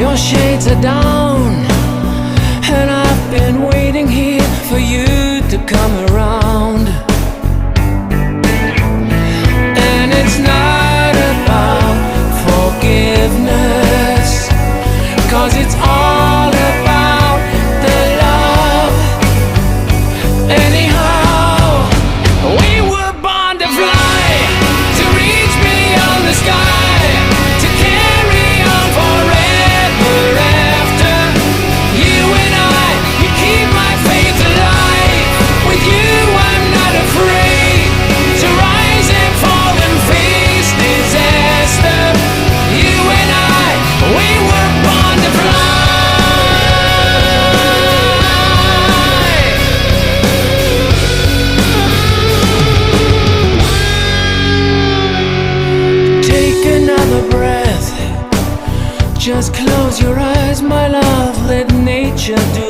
Your shades are down, and I've been waiting here for you to come around. And it's not about forgiveness, 'cause it's all about the love. Anyhow, we were born to fly, to reach beyond the sky, to carry on forever after. You and I, you keep my faith alive. With you I'm not afraid to rise and fall and face disaster. You and I, we were born to fly. Take another breath, just close your eyes, my love, let nature do